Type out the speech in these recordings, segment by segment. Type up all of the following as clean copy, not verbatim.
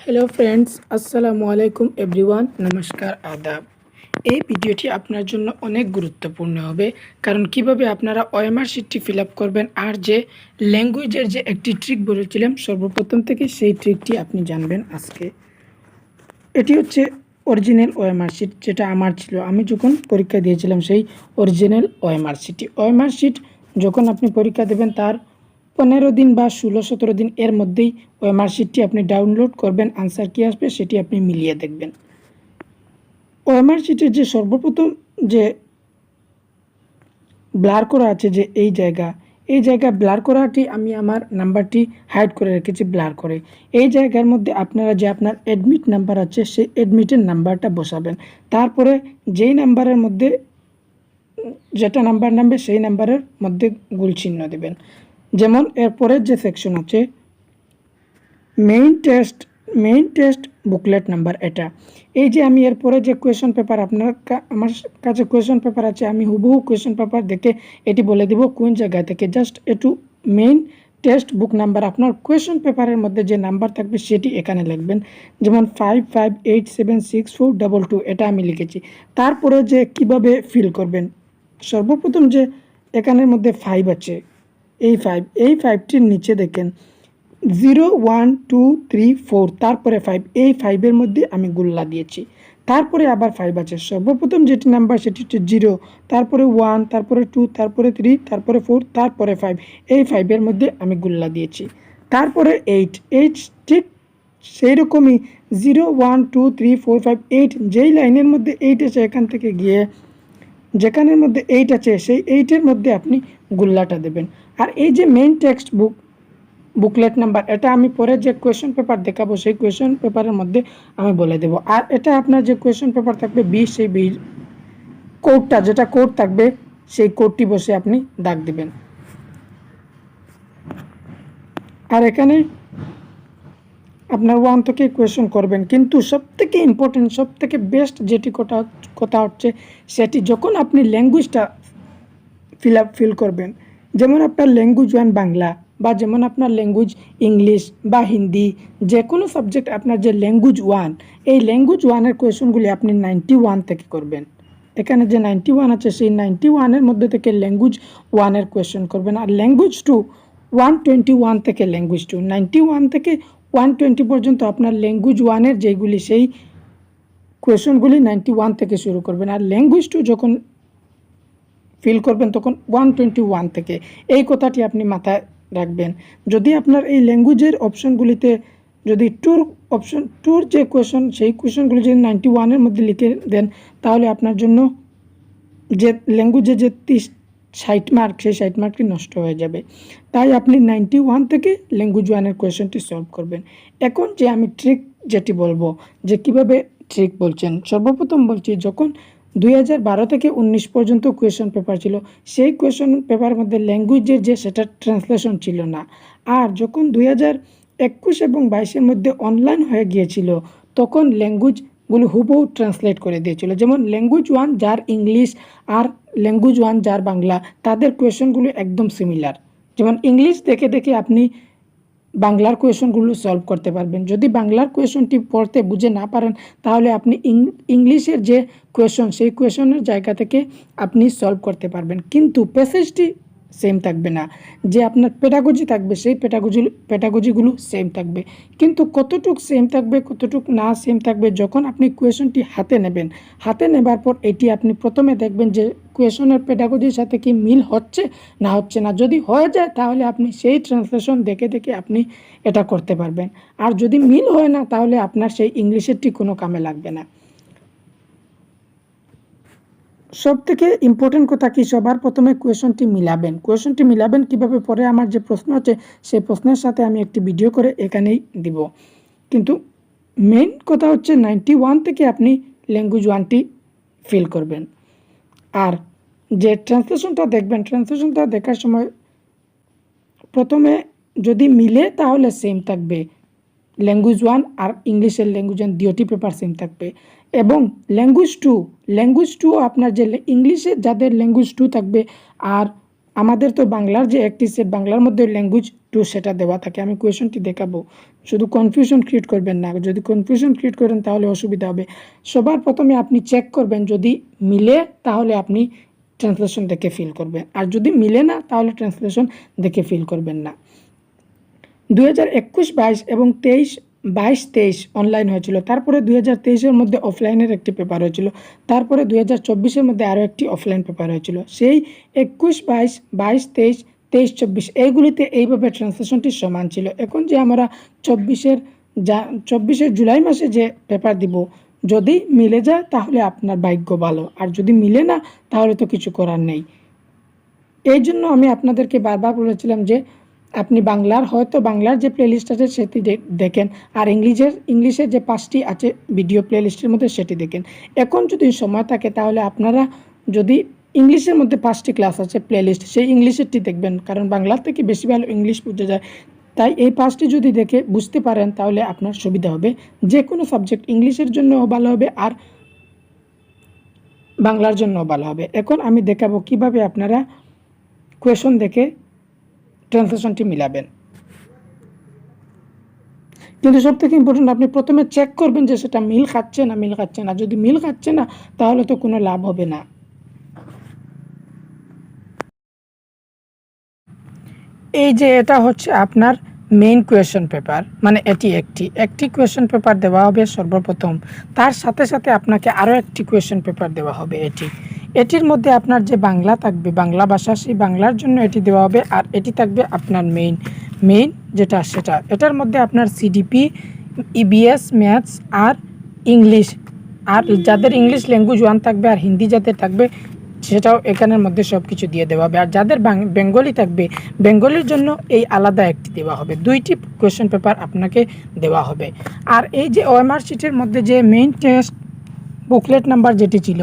Hello friends, আসসালামু আলাইকুম everyone, নমস্কার, আদাব। এই ভিডিওটি আপনার জন্য অনেক গুরুত্বপূর্ণ হবে, কারণ কিভাবে আপনারা ওএমআর শিটটি ফিল আপ করবেন আর যে ল্যাঙ্গুয়েজের যে একটি ট্রিক বলেছিলাম সর্বপ্রথম থেকে সেই ট্রিকটি আপনি জানবেন আজকে। এটি হচ্ছে অরিজিনাল ওএমআর শিট, যেটা আমার ছিল আমি যখন পরীক্ষা দিয়েছিলাম, সেই অরিজিনাল ওএমআর শিটটি। ওএমআর শিট যখন আপনি পরীক্ষা দেবেন তার 15 দিন বা 16-17 দিন এর মধ্যেই ওএমআর শিটটি আপনি ডাউনলোড করবেন। আনসার কী আসবে সেটি আপনি মিলিয়ে দেখবেন। ওএমআর শিটের যে সর্বপ্রথম যে ব্লার করা আছে, যে এই জায়গা ব্লার করাটি আমি আমার নাম্বারটি হাইড করে রেখেছি ব্লার করে। এই জায়গার মধ্যে আপনারা যে আপনার অ্যাডমিট নাম্বার আছে সেই অ্যাডমিটের নাম্বারটা বসাবেন। তারপরে যেই নাম্বারের মধ্যে যেটা নাম্বার নামবে সেই নাম্বারের মধ্যে গুল চিহ্ন দেবেন। যেমন এরপরের যে সেকশন আছে মেইন টেস্ট বুকলেট নাম্বার, এটা এই যে আমি এরপরে যে কোয়েশন পেপার আমার কাছে কোয়েশন পেপার আছে, আমি হুবহু কোয়েশন পেপার দেখে এটি বলে দেব কোন জায়গা থেকে। জাস্ট একটু মেইন টেক্সট বুক নাম্বার আপনার কোয়েশন পেপারের মধ্যে যে নাম্বার থাকবে সেটি এখানে লিখবেন। যেমন 55876422 এটা আমি লিখেছি। তারপরে যে কিভাবে ফিল করবেন, সর্বপ্রথম যে এখানের মধ্যে 5 আছে, এই 5টির নিচে দেখেন 0 1 2 3 4, তারপরে 5, এই 5-এর মধ্যে আমি গুল্লা দিয়েছি। তারপরে আবার 5 আছে, সর্বপ্রথম যেটি নাম্বার সেটি হচ্ছে 0, তারপরে 1, তারপরে 2, তারপরে 3, তারপরে 4, তারপরে 5, এই 5-এর মধ্যে আমি গুল্লা দিয়েছি। তারপরে 8 ঠিক সেই রকমই 0 1 2 3 4 5 8, যেই লাইনের মধ্যে 8 আছে এখান থেকে গিয়ে যেখানের মধ্যে 8 আছে সেই 8-এর মধ্যে আপনি গুল্লাটা দেবেন। আর এই যে মেইন টেক্সট বুকলেট নাম্বার, এটা আমি পরে যে কোয়েশন পেপার দেখাবো সেই কোয়েশন পেপারের মধ্যে আমি বলে দেব। আর এটা আপনার যে কোয়েশন পেপার থাকবে 20, সেই 20 কোডটা যেটা কোড থাকবে সেই কোডটি বসে আপনি দাগ দিবেন। আর এখানে আপনার 1 থেকে কোয়েশন করবেন, কিন্তু সবথেকে ইম্পর্টেন্ট, সবথেকে বেস্ট যেটি কথা হচ্ছে সেটি যখন আপনি ল্যাঙ্গুয়েজটা ফিল করবেন। যেমন আপনার ল্যাঙ্গুয়েজ 1 বাংলা, বা যেমন আপনার ল্যাঙ্গুয়েজ ইংলিশ বা হিন্দি, যে কোনো সাবজেক্ট আপনার যে ল্যাঙ্গুয়েজ 1, এই ল্যাঙ্গুয়েজ 1-এর কোয়েশনগুলি আপনি 91 থেকে করবেন। এখানে যে 91 আছে সেই 91-এর মধ্যে থেকে ল্যাঙ্গুয়েজ 1-এর কোয়েশন করবেন। আর ল্যাঙ্গুয়েজ 2 121 থেকে ল্যাঙ্গুয়েজ 2, 91 থেকে 120 পর্যন্ত আপনার ল্যাঙ্গুয়েজ 1-এর যেগুলি সেই কোয়েশনগুলি 91 থেকে শুরু করবেন। আর ল্যাঙ্গুয়েজ 2 যখন ফিল করবেন তখন 121 থেকে। এই কথাটি আপনি মাথায় রাখবেন। যদি আপনার এই ল্যাঙ্গুয়েজের অপশনগুলিতে যদি টুর যে কোয়েশন সেই কোয়েশনগুলি যদি 91-এর মধ্যে লিখে দেন, তাহলে আপনার জন্য যে ল্যাঙ্গুয়েজে যে 60 মার্ক সেই 60 মার্কটি নষ্ট হয়ে যাবে। তাই আপনি 91 থেকে ল্যাঙ্গুয়েজ 1-এর কোয়েশনটি সলভ করবেন। এখন যে আমি ট্রিক যেটি বলবো, যে কিভাবে ট্রিক বলছেন, সর্বপ্রথম বলছি যখন 2012 থেকে 19 পর্যন্ত কোয়েশন পেপার ছিল, সেই কোয়েশন পেপারের মধ্যে ল্যাঙ্গুয়েজের যে সেটা ট্রান্সলেশন ছিল না। আর যখন 2021 এবং 22-এর মধ্যে অনলাইন হয়ে গিয়েছিল, তখন ল্যাঙ্গুয়েজগুলো হুবহু ট্রান্সলেট করে দিয়েছিল। যেমন ল্যাঙ্গুয়েজ 1 যার ইংলিশ আর ল্যাঙ্গুয়েজ 1 যার বাংলা, তাদের কোয়েশনগুলো একদম সিমিলার। যেমন ইংলিশ দেখে দেখে আপনি বাংলার কোয়েশনগুলো সলভ করতে পারবেন। যদি বাংলার কোয়েশনটি পড়তে বুঝে না পারেন, তাহলে আপনি ইংলিশের যে কোয়েশন সেই কোয়েশনের জায়গা থেকে আপনি সলভ করতে পারবেন, কিন্তু প্যাসেজটি সেম থাকবে না। যে আপনার পেডাগজি থাকবে সেই পেডাগজিগুলো সেম থাকবে, কিন্তু কতটুক সেম থাকবে কতটুক না সেম থাকবে যখন আপনি কোয়েশনটি হাতে নেবেন। হাতে নেবার পর এটি আপনি প্রথমে দেখবেন যে কোয়েশনের পেডাগজির সাথে কি মিল হচ্ছে না হচ্ছে না। যদি হয়ে যায় তাহলে আপনি সেই ট্রান্সলেশন দেখে দেখে আপনি এটা করতে পারবেন। আর যদি মিল হয় না তাহলে আপনার সেই ইংলিশেরটি কোনো কামে লাগবে না। সবথেকে ইম্পর্টেন্ট কথা কি, সবার প্রথমে কোয়েশনটি মিলাবেন কিভাবে, পরে আমার যে প্রশ্ন আছে সেই প্রশ্নের সাথে আমি একটি ভিডিও করে এখানেই দিব। কিন্তু মেইন কথা হচ্ছে 91 থেকে আপনি ল্যাঙ্গুয়েজ 1টি ফিল করবেন। আর যে ট্রান্সলেশনটা দেখবেন, ট্রান্সলেশনটা দেখার সময় প্রথমে যদি মিলে তাহলে সেম থাকবে, ল্যাঙ্গুয়েজ 1 আর ইংলিশের ল্যাঙ্গুয়েজ 1 দুটি পেপার সেম থাকবে। এবং ল্যাঙ্গুয়েজ 2 আপনার যে ইংলিশের যাদের ল্যাঙ্গুয়েজ 2 থাকবে, আর আমাদের তো বাংলার যে একটি সেট, বাংলার মধ্যে ল্যাঙ্গুয়েজ টু সেটা দেওয়া থাকে। আমি কোয়েশনটি দেখাবো, শুধু কনফিউশন ক্রিয়েট করবেন না। যদি কনফিউশন ক্রিয়েট করেন তাহলে অসুবিধা হবে। সবার প্রথমে আপনি চেক করবেন, যদি মিলে তাহলে আপনি ট্রান্সলেশন দেখে ফিল করবেন, আর যদি মিলে না তাহলে ট্রান্সলেশন দেখে ফিল করবেন না। 2021-22 এবং 22-23 অনলাইন হয়েছিল, তারপরে 2023-এর মধ্যে অফলাইনের একটি পেপার হয়েছিল, তারপরে 2024-এর মধ্যে আরও একটি অফলাইন পেপার হয়েছিল। সেই 21-22, 22-23, 23-24 এইগুলিতে এইভাবে ট্রান্সলেশনটি সমান ছিল। এখন যে আমরা 24 জুলাই মাসে যে পেপার দিব, যদি মিলে যায় তাহলে আপনার ভাগ্য ভালো, আর যদি মিলে না তাহলে তো কিছু করার নেই। এই জন্য আমি আপনাদেরকে বারবার বলেছিলাম যে আপনি বাংলার যে প্লেলিস্ট আছে সেটি দেখেন, আর ইংলিশের যে 5টি আছে ভিডিও প্লেলিস্টের মধ্যে সেটি দেখেন। এখন যদি সময় থাকে তাহলে আপনারা যদি ইংলিশের মধ্যে 5টি ক্লাস আছে প্লেলিস্ট, সেই ইংলিশেরটি দেখবেন, কারণ বাংলার থেকে বেশি ভালো ইংলিশ বোঝা যায়। তাই এই 5টি যদি দেখে বুঝতে পারেন তাহলে আপনার সুবিধা হবে। যে কোনো সাবজেক্ট ইংলিশের জন্যও ভালো হবে আর বাংলার জন্যও ভালো হবে। এখন আমি দেখাবো কিভাবে আপনারা কোয়েশন দেখে ট্রান্সলেশনটি মিলাবেন। কিন্তু সব থেকে ইম্পর্টেন্ট, আপনি প্রথমে চেক করবেন যে সেটা মিল খাচ্ছে না। যদি মিল খাচ্ছে না তাহলে তো কোনো লাভ হবে না। এই যে এটা হচ্ছে আপনার মেইন কোয়েশন পেপার, মানে এটি একটি কোয়েশন পেপার দেওয়া হবে সর্বপ্রথম, তার সাথে সাথে আপনাকে আরও একটি কোয়েশন পেপার দেওয়া হবে। এটির মধ্যে আপনার যে বাংলা থাকবে, বাংলা ভাষা, সেই বাংলার জন্য এটি দেওয়া হবে, আর এটি থাকবে আপনার মেইন সেটা। এটার মধ্যে আপনার সিডিপি, ইবিএস, ম্যাথস আর ইংলিশ, আর যাদের ইংলিশ ল্যাঙ্গুয়েজ 1 থাকবে আর হিন্দি যাদের থাকবে সেটাও এখানের মধ্যে সব কিছু দিয়ে দেওয়া হবে। আর যাদের বেঙ্গলি থাকবে, বেঙ্গলির জন্য এই আলাদা একটি দেওয়া হবে। 2টি কোয়েশ্চেন পেপার আপনাকে দেওয়া হবে। আর এই যে ওএমআর শিটের মধ্যে যে মেইন টেস্ট বুকলেট নাম্বার যেটি ছিল,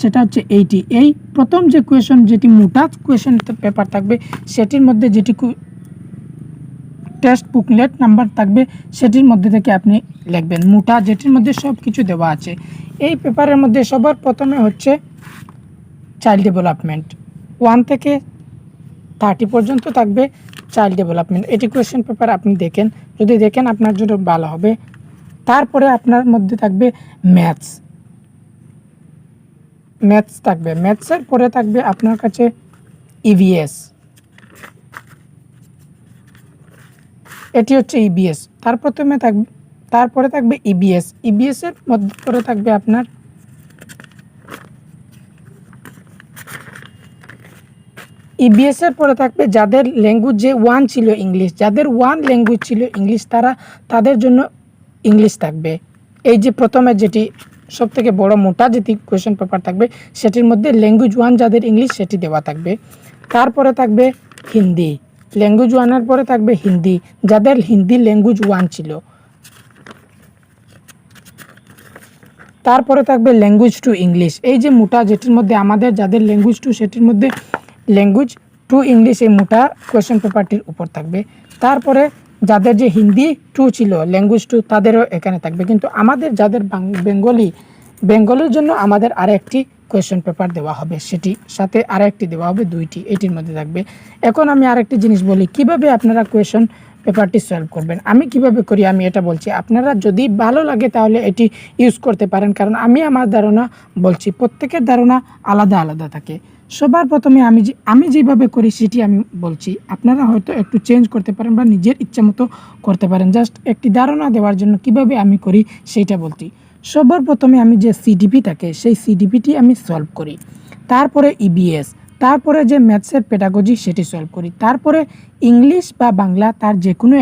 সেটা হচ্ছে এইটি। এই প্রথম যে কোয়েশন, যেটি মোটা কোয়েশন পেপার থাকবে, সেটির মধ্যে যেটি টেস্ট বুকলেট নাম্বার থাকবে সেটির মধ্যে থেকে আপনি লিখবেন মোটা, যেটির মধ্যে সব কিছু দেওয়া আছে। এই পেপারের মধ্যে সবার প্রথমে হচ্ছে চাইল্ড ডেভেলপমেন্ট, 1 থেকে 30 পর্যন্ত থাকবে চাইল্ড ডেভেলপমেন্ট। এটি কোয়েশ্চেন পেপার আপনি দেখেন, যদি দেখেন আপনার জন্য ভালো হবে। তারপরে আপনার মধ্যে থাকবে ম্যাথস থাকবে, ম্যাথসের পরে থাকবে আপনার কাছে ইভিএস, এটি হচ্ছে ইবিএস। তারপরে থাকবে ইবিএস এর মধ্যে পরে থাকবে আপনার ইবিএস এর পরে থাকবে যাদের ল্যাঙ্গুয়েজ যে 1 ছিল ইংলিশ, যাদের 1 ল্যাঙ্গুয়েজ ছিল ইংলিশ, তাদের জন্য ইংলিশ থাকবে। এই যে প্রথমে যেটি সবথেকে বড় মোটা যেটি কোয়েশ্চেন পেপার থাকবে, সেটির মধ্যে ল্যাঙ্গুয়েজ 1 যাদের ইংলিশ সেটি দেওয়া থাকবে। তারপরে থাকবে হিন্দি, ল্যাঙ্গুয়েজ 1-এর পরে থাকবে হিন্দি, যাদের হিন্দি ল্যাঙ্গুয়েজ 1 ছিল। তারপরে থাকবে ল্যাঙ্গুয়েজ 2 ইংলিশ, এই যে মোটা যেটির মধ্যে আমাদের যাদের ল্যাঙ্গুয়েজ 2 সেটির মধ্যে ল্যাঙ্গুয়েজ 2 ইংলিশ এই মোটা কোয়েশ্চেন পেপারটির উপর থাকবে। তারপরে যাদের যে হিন্দি 2 ছিল, ল্যাঙ্গুয়েজ 2, তাদেরও এখানে থাকবে। কিন্তু আমাদের যাদের বেঙ্গলির জন্য আমাদের আরেকটি কোয়েশ্চেন পেপার দেওয়া হবে, সেটি সাথে আরেকটি দেওয়া হবে, 2টি এটির মধ্যে থাকবে। এখন আমি আরেকটি জিনিস বলি, কিভাবে আপনারা কোয়েশ্চেন পেপারটি সলভ করবেন। আমি কিভাবে করি আমি এটা বলছি, আপনারা যদি ভালো লাগে তাহলে এটি ইউজ করতে পারেন, কারণ আমি আমার ধারণা বলছি, প্রত্যেকের ধারণা আলাদা আলাদা থাকে। সবার প্রথমে আমি যেভাবে করি সেটি আমি বলছি, আপনারা হয়তো একটু চেঞ্জ করতে পারেন বা নিজের ইচ্ছা মতো করতে পারেন। জাস্ট একটি ধারণা দেওয়ার জন্য কিভাবে আমি করি সেইটা বলছি। সবার প্রথমে আমি যে সিডিপি থাকে সেই সিডিপিটি আমি সলভ করি, তারপরে ইবিএস, তারপরে যে ম্যাথসের পেডাগজি সেটি সলভ করি, তারপরে ইংলিশ বা বাংলা তার যে কোনো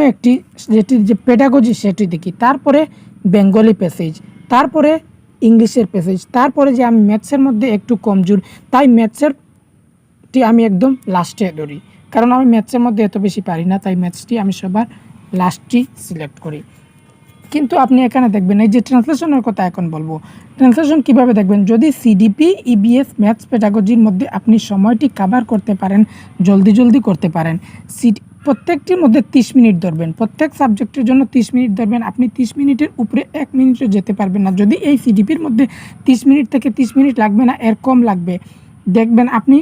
একটি যেটির যে পেডাগজি সেটি দেখি, তারপরে বেঙ্গলি প্যাসেজ, তারপরে ইংলিশের প্যাসেজ, তারপরে যে আমি ম্যাথসের মধ্যে একটু কমজোর, তাই ম্যাথসেরটি আমি একদম লাস্টে ধরি, কারণ আমি ম্যাথসের মধ্যে এত বেশি পারি না, তাই ম্যাথসটি আমি সবার লাস্টটি সিলেক্ট করি। কিন্তু আপনি এখানে দেখবেন এই যে ট্রান্সলেশনের কথা এখন বলবো, ট্রান্সলেশন কিভাবে দেখবেন, যদি সিডিপি, ইবিএস, ম্যাথস, পেডাগজির মধ্যে আপনি সময়টি কভার করতে পারেন, জলদি করতে পারেন, প্রত্যেকটির মধ্যে 30 মিনিট ধরবেন, প্রত্যেক সাবজেক্টের জন্য 30 মিনিট ধরবেন। আপনি 30 মিনিটের উপরে 1 মিনিটও যেতে পারবেন না। যদি এই সিডিপির মধ্যে 30 মিনিট থেকে 30 মিনিট লাগবে না, এর কম লাগবে, দেখবেন আপনি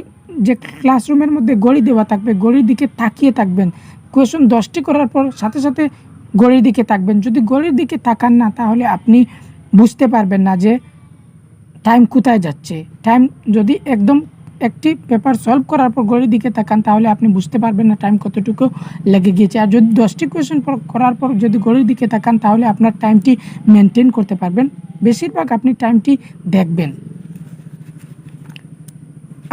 যে ক্লাসরুমের মধ্যে ঘড়ি দেওয়া থাকবে, ঘড়ির দিকে তাকিয়ে থাকবেন। কোয়েশন 10টি করার পর সাথে সাথে ঘড়ির দিকে তাকবেন। যদি ঘড়ির দিকে তাকান না, তাহলে আপনি বুঝতে পারবেন না যে টাইম কোথায় যাচ্ছে। টাইম যদি একদম একটি পেপার সলভ করার পর ঘড়ির দিকে তাকান, তাহলে আপনি বুঝতে পারবেন না টাইম কতটুকু লেগে গিয়েছে। আর যদি 10টি কোয়েশন করার পর যদি ঘড়ির দিকে তাকান, তাহলে আপনার টাইমটি মেনটেন করতে পারবেন। বেশিরভাগ আপনি টাইমটি দেখবেন।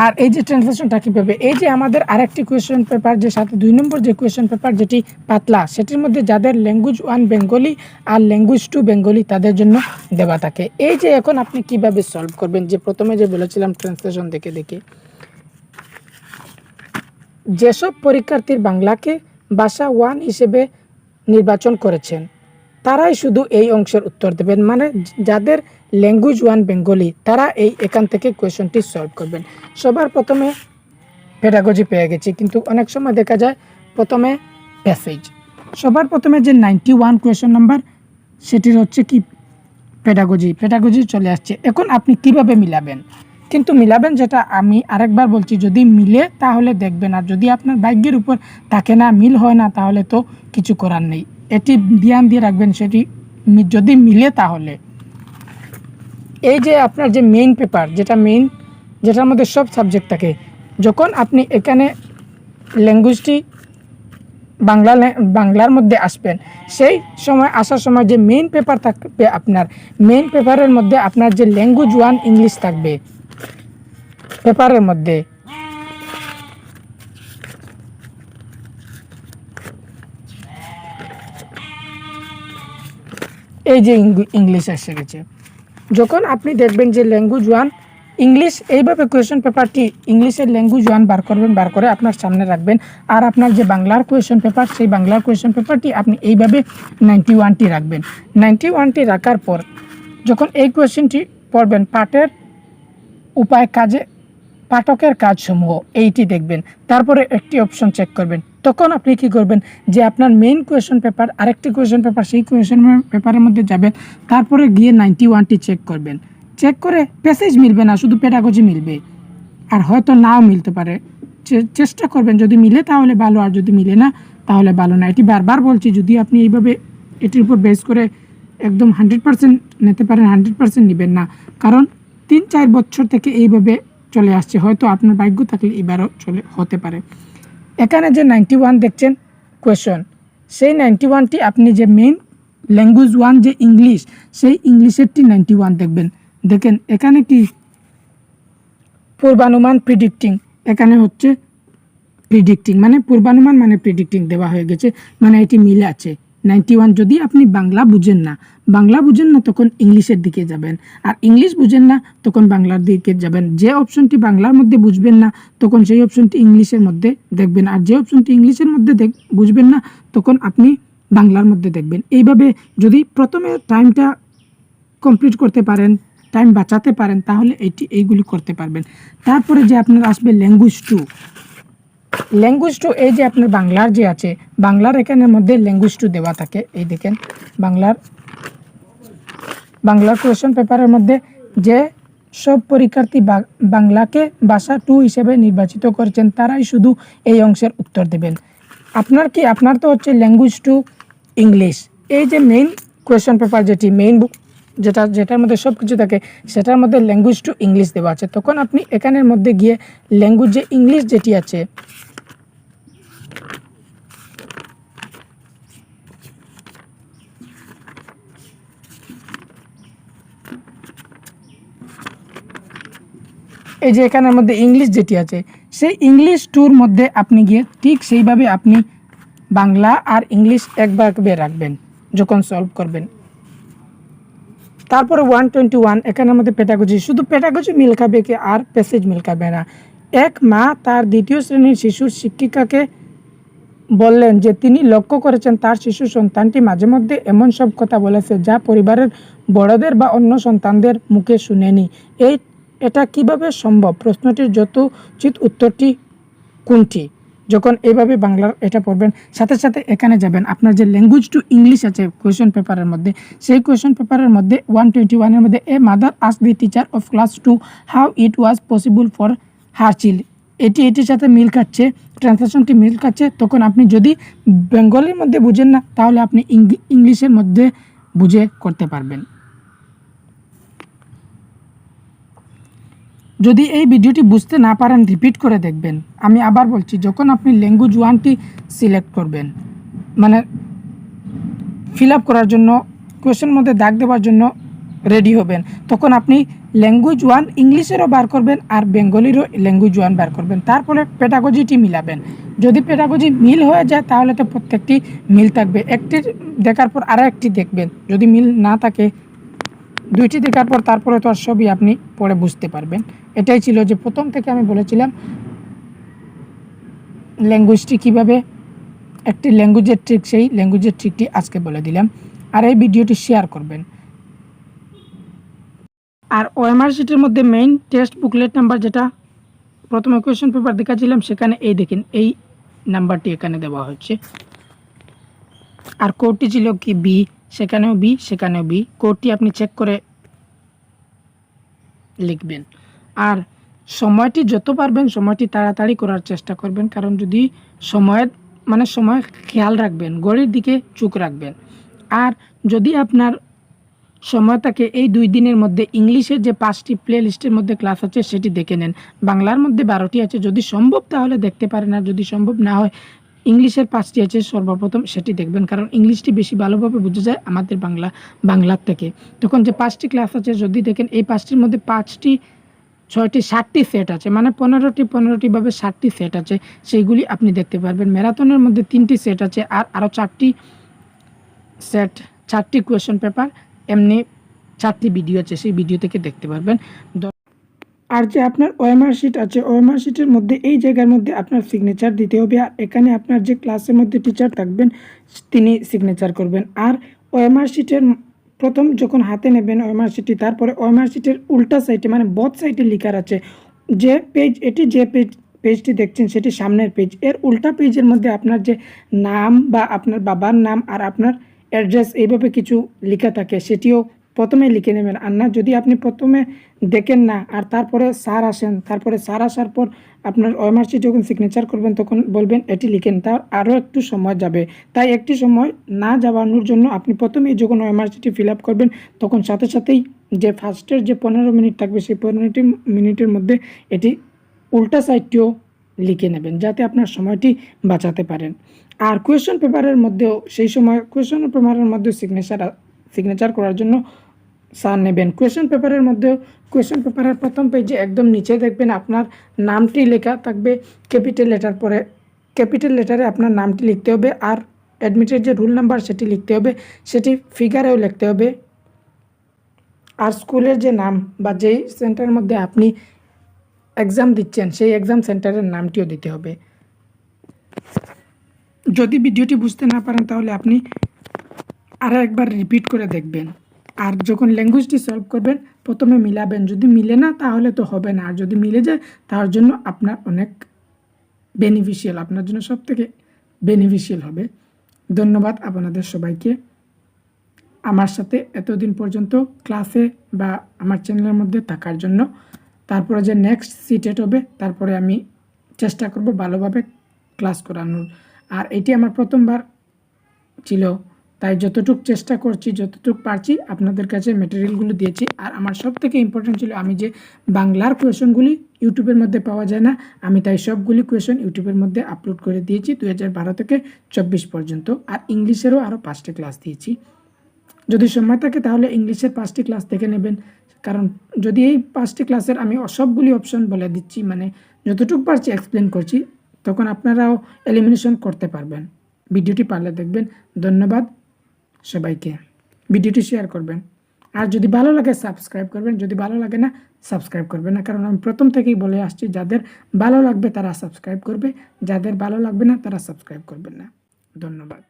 আর এই যে ট্রান্সলেশনটা কীভাবে, এই যে আমাদের আরেকটি কোয়েশ্চেন পেপার, যে সাথে 2 নম্বর যে কোয়েশ্চেন পেপার যেটি পাতলা, সেটির মধ্যে যাদের ল্যাঙ্গুয়েজ 1 বেঙ্গলি আর ল্যাঙ্গুয়েজ 2 বেঙ্গলি তাদের জন্য দেওয়া থাকে। এই যে এখন আপনি কিভাবে সলভ করবেন, যে প্রথমে যে বলেছিলাম ট্রান্সলেশন দেখে দেখে, যেসব পরীক্ষার্থীর বাংলাকে ভাষা 1 হিসেবে নির্বাচন করেছেন তারাই শুধু এই অংশের উত্তর দেবেন। মানে যাদের ল্যাঙ্গুয়েজ 1 বেঙ্গলি তারা এখান থেকে কোয়েশনটি সলভ করবেন। সবার প্রথমে পেডাগজি পেয়ে গেছি, কিন্তু অনেক সময় দেখা যায় প্রথমে প্যাসেজ। সবার প্রথমে যে 91 কোয়েশন নাম্বার, সেটির হচ্ছে কি পেডাগজি চলে আসছে। এখন আপনি কিভাবে মিলাবেন, কিন্তু মিলাবেন যেটা আমি আরেকবার বলছি, যদি মিলে তাহলে দেখবেন, আর যদি আপনার ভাগ্যের উপর থাকে না, মিল হয় না, তাহলে তো কিছু করার নেই। এটি ধ্যান দিয়ে রাখবেন, সেটি যদি মিলে তাহলে। এই যে আপনার যে মেইন পেপার, যেটার মধ্যে সব সাবজেক্ট থাকে, যখন আপনি এখানে ল্যাঙ্গুয়েজটি বাংলার মধ্যে আসবেন, সেই সময় আসার সময় যে মেইন পেপার থাকবে, আপনার মেইন পেপারের মধ্যে আপনার যে ল্যাঙ্গুয়েজ 1 ইংলিশ থাকবে পেপারের মধ্যে, এই যে ইংলিশ এসে গেছে। যখন আপনি দেখবেন যে ল্যাঙ্গুয়েজ 1 ইংলিশ, এইভাবে কোয়েশন পেপারটি ইংলিশের ল্যাঙ্গুয়েজ 1 বার করবেন, বার করে আপনার সামনে রাখবেন। আর আপনার যে বাংলার কোয়েশন পেপার, সেই বাংলার কোয়েশন পেপারটি আপনি এইভাবে 91টি রাখবেন। 91টি রাখার পর যখন এই কোয়েশনটি পড়বেন, পাঠের উপায় কাজে পাঠকের কাজসমূহ এইটি দেখবেন, তারপরে একটি অপশন চেক করবেন। তখন আপনি কি করবেন, যে আপনার মেইন কোয়েশন পেপার, আরেকটি কোয়েশন পেপার, সেই কোয়েশন পেপারের মধ্যে যাবেন, তারপরে গিয়ে 91টি চেক করবেন। চেক করে প্যাসেজ মিলবে না, শুধু পেডাগজি মিলবে, আর হয়তো নাও মিলতে পারে। চেষ্টা করবেন, যদি মিলে তাহলে ভালো, আর যদি মিলে না তাহলে ভালো না। এটি বারবার বলছি, যদি আপনি এইভাবে এটির উপর বেস করে একদম 100% নিতে পারেন, 100% নেবেন না, কারণ 3-4 বছর থেকে এইভাবে চলে আসছে। হয়তো আপনার ভাগ্য থাকলে এবারও হতে পারে। এখানে যে 91 দেখছেন কোয়েশন, সেই 91টি আপনি যে মেইন ল্যাঙ্গুয়েজ 1 যে ইংলিশ, সেই ইংলিশেরটি 91 দেখবেন। দেখেন এখানে কি পূর্বানুমান প্রিডিক্টিং, এখানে হচ্ছে প্রিডিক্টিং মানে পূর্বানুমান, মানে প্রিডিক্টিং দেওয়া হয়ে গেছে, মানে এটি মিল আছে। 91, যদি আপনি বাংলা বুঝেন না তখন ইংলিশের দিকে যাবেন, আর ইংলিশ বুঝেন না তখন বাংলার দিকে যাবেন। যে অপশনটি বাংলার মধ্যে বুঝবেন না তখন সেই অপশনটি ইংলিশের মধ্যে দেখবেন, আর যে অপশনটি ইংলিশের মধ্যে বুঝবেন না তখন আপনি বাংলার মধ্যে দেখবেন। এইভাবে যদি প্রথমে টাইমটা কমপ্লিট করতে পারেন, টাইম বাঁচাতে পারেন, তাহলে এইগুলি করতে পারবেন। তারপরে যে আপনার আসবে ল্যাঙ্গুয়েজ 2, এই যে আপনার বাংলার যে আছে, বাংলার এখানের মধ্যে ল্যাঙ্গুয়েজ 2 দেওয়া থাকে। এই দেখেন বাংলার কোয়েশন পেপারের মধ্যে যে সব পরীক্ষার্থী বাংলাকে ভাষা 2 হিসেবে নির্বাচিত করেছেন তারাই শুধু এই অংশের উত্তর দেবেন। আপনার তো হচ্ছে ল্যাঙ্গুয়েজ 2 ইংলিশ, এই যে মেইন কোয়েশন পেপার, যেটি মেইন বুক, যেটার মধ্যে সব কিছু থাকে, সেটার মধ্যে ল্যাঙ্গুয়েজ 2 ইংলিশ দেওয়া আছে। তখন আপনি এখানের মধ্যে গিয়ে ল্যাঙ্গুয়েজ যে ইংলিশ যেটি আছে, এই যে এখানের মধ্যে ইংলিশ যেটি আছে, সেই ইংলিশ 2-র মধ্যে আপনি গিয়ে ঠিক সেইভাবে আপনি বাংলা আর ইংলিশ একভাবে রাখবেন যখন সলভ করবেন। তারপরে 121 এখানের মধ্যে পেডাগজি, শুধু পেডাগজি মিল খাবে কি, আর প্যাসেজ মিল খাবে না। এক মা তার 2য় শ্রেণীর শিশুর শিক্ষিকাকে বললেন যে তিনি লক্ষ্য করেছেন তার শিশু সন্তানটি মাঝে মধ্যে এমন সব কথা বলেছে যা পরিবারের বড়দের বা অন্য সন্তানদের মুখে শুনেনি। এটা কিভাবে সম্ভব? প্রশ্নটির যথোচিত উত্তরটি কোনটি? যখন এইভাবে বাংলার এটা পড়বেন, সাথে সাথে এখানে যাবেন, আপনার যে ল্যাঙ্গুয়েজ 2 ইংলিশ আছে কোয়েশন পেপারের মধ্যে, সেই কোয়েশন পেপারের মধ্যে 121 এর মধ্যে a mother asked the teacher of class 2 how it was possible for her child, এটির সাথে মিল খাচ্ছে, ট্রান্সলেশনটি মিল খাচ্ছে, তখন আপনি যদি বেঙ্গলির মধ্যে বুঝেন না তাহলে আপনি ইংলিশের মধ্যে বুঝে করতে পারবেন। যদি এই ভিডিওটি বুঝতে না পারেন রিপিট করে দেখবেন। আমি আবার বলছি, যখন আপনি ল্যাঙ্গুয়েজ 1টি সিলেক্ট করবেন, মানে ফিল আপ করার জন্য, কোয়েশ্চেন মধ্যে দাগ দেওয়ার জন্য রেডি হবেন, তখন আপনি ল্যাঙ্গুয়েজ 1 ইংলিশেরও বার করবেন আর বেঙ্গলিরও ল্যাঙ্গুয়েজ 1 বার করবেন। তারপরে পেডাগজিটি মিলাবেন। যদি পেডাগজি মিল হয়ে যায় তাহলে তো প্রত্যেকটি মিল থাকবে, একটি দেখার পর আরও একটি দেখবেন। যদি মিল না থাকে, 2টি দেখার পর তারপরে তো আর সবই আপনি পরে বুঝতে পারবেন। এটাই ছিল যে প্রথম থেকে আমি বলেছিলাম ল্যাঙ্গুয়েজটি কীভাবে, একটি ল্যাঙ্গুয়েজের ট্রিক, সেই ল্যাঙ্গুয়েজের ট্রিকটি আজকে বলে দিলাম। আর এই ভিডিওটি শেয়ার করবেন। আর ওএমআর শিটের মধ্যে মেইন টেক্সট বুকলেট নাম্বার, যেটা প্রথমে কোয়েশ্চেন পেপার দেখাচ্ছিলাম, সেখানে এই দেখেন এই নাম্বারটি এখানে দেওয়া হচ্ছে। আর কোডটি ছিল কি বি, সেখানেও বি, সেখানেও বি। কোডটি আপনি চেক করে লিখবেন। আর সময়টি যত পারবেন সময়টি তাড়াতাড়ি করার চেষ্টা করবেন, কারণ যদি সময় খেয়াল রাখবেন, ঘড়ির দিকে চোখ রাখবেন। আর যদি আপনার সময় থাকে, এই 2 দিনের মধ্যে ইংলিশের যে 5টি প্লে লিস্টের মধ্যে ক্লাস আছে সেটি দেখে নেন। বাংলার মধ্যে 12টি আছে, যদি সম্ভব তাহলে দেখতে পারেন, আর যদি সম্ভব না হয় ইংলিশের 5টি আছে সর্বপ্রথম সেটি দেখবেন, কারণ ইংলিশটি বেশি ভালোভাবে বোঝা যায় আমাদের বাংলার থেকে। তখন যে 5টি ক্লাস আছে যদি দেখেন, এই 5টির মধ্যে 5টি 6টি 7টি সেট আছে, মানে 15টি ভাবে 7টি সেট আছে, সেইগুলি আপনি দেখতে পারবেন। ম্যারাথনের মধ্যে 3টি সেট আছে, আর আরও 4টি কোয়েশ্চেন পেপার, এমনি 4টি ভিডিও আছে, সেই ভিডিও থেকে দেখতে পারবেন। আর যে আপনার ওএমআর শিট আছে, ওএমআর শিটের মধ্যে এই জায়গার মধ্যে আপনার সিগনেচার দিতে হবে। আর এখানে আপনার যে ক্লাসের মধ্যে টিচার থাকবেন তিনি সিগনেচার করবেন। আর ওএমআর শিটের প্রথম যখন হাতে নেবেন ওএমআর শিটটি, তারপরে ওএমআর শিটের উল্টা সাইডে, মানে বোথ সাইডে লেখার আছে যে পেজ, এটি যে পেজটি দেখছেন সেটি সামনের পেজ, এর উল্টা পেজের মধ্যে আপনার যে নাম বা আপনার বাবার নাম আর আপনার অ্যাড্রেস এইভাবে কিছু লেখা থাকে, সেটিও প্রথমে লিখে নেবেন। আর না, যদি আপনি প্রথমে দেখেন না আর তারপরে স্যার আসেন, তারপরে স্যার আসার পর আপনার ওএমআর শিট যখন সিগনেচার করবেন তখন বলবেন এটি লিখেন, তার আরও একটু সময় যাবে। তাই একটি সময় না যাওয়ানোর জন্য আপনি প্রথমেই যখন ওএমআর শিটটি ফিল আপ করবেন তখন সাথে সাথেই যে ফার্স্টের যে 15 মিনিট থাকবে সেই 15 মিনিটের মধ্যে এটি উল্টা সাইডটিও লিখে নেবেন, যাতে আপনার সময়টি বাঁচাতে পারেন। আর কোয়েশ্চেন পেপারের মধ্যেও সেই সময় কোয়েশ্চেন পেপারের মধ্যে সিগনেচার করার জন্য স্যার নেবেন। কোয়েশ্চেন পেপারের মধ্যেও কোয়েশ্চেন পেপারের প্রথম পেজে একদম নিচে দেখবেন আপনার নামটি লেখা থাকবে ক্যাপিটাল লেটার, পরে ক্যাপিটাল লেটারে আপনার নামটি লিখতে হবে। আর অ্যাডমিটের যে রুল নাম্বার সেটি লিখতে হবে, সেটি ফিগারেও লিখতে হবে। আর স্কুলের যে নাম বা যেই সেন্টারের মধ্যে আপনি এক্সাম দিচ্ছেন সেই এক্সাম সেন্টারের নামটিও দিতে হবে। যদি ভিডিওটি বুঝতে না পারেন তাহলে আপনি আরও একবার রিপিট করে দেখবেন। আর যখন ল্যাঙ্গুয়েজটি সলভ করবেন প্রথমে মিলাবেন, যদি মিলে না তাহলে তো হবে না, আর যদি মিলে যায় তার জন্য আপনার অনেক বেনিফিশিয়াল, আপনার জন্য সবথেকে বেনিফিশিয়াল হবে। ধন্যবাদ আপনাদের সবাইকে আমার সাথে এতদিন পর্যন্ত ক্লাসে বা আমার চ্যানেলের মধ্যে থাকার জন্য। তারপরে যে নেক্সট সিটেট হবে তারপরে আমি চেষ্টা করব ভালোভাবে ক্লাস করানোর। আর এটি আমার প্রথমবার ছিল, তাই যতটুকু চেষ্টা করছি, যতটুকু পারছি আপনাদের কাছে ম্যাটেরিয়ালগুলো দিয়েছি। আর আমার সব থেকে ইম্পর্টেন্ট ছিল আমি যে বাংলার কোয়েশনগুলি ইউটিউবের মধ্যে পাওয়া যায় না, আমি তাই সবগুলি কোয়েশন ইউটিউবের মধ্যে আপলোড করে দিয়েছি 2012 থেকে 24 পর্যন্ত। আর ইংলিশেরও আরও 5টি ক্লাস দিয়েছি। যদি সময় থাকে তাহলে ইংলিশের 5টি ক্লাস দেখে নেবেন, কারণ যদি এই 5টি ক্লাসের আমি সবগুলি অপশন বলে দিচ্ছি, মানে যতটুকু পারছি এক্সপ্লেন করছি, তখন আপনারাও এলিমিনেশন করতে পারবেন। ভিডিওটি পারলে দেখবেন। ধন্যবাদ সবাইকে। ভিডিওটি শেয়ার করবেন, আর যদি ভালো লাগে সাবস্ক্রাইব করবেন, যদি ভালো লাগে না সাবস্ক্রাইব করবেন না, কারণ আমি প্রথম থেকেই বলে আসছি যাদের ভালো লাগবে তারা সাবস্ক্রাইব করবে, যাদের ভালো লাগবে না তারা সাবস্ক্রাইব করবেন না। ধন্যবাদ।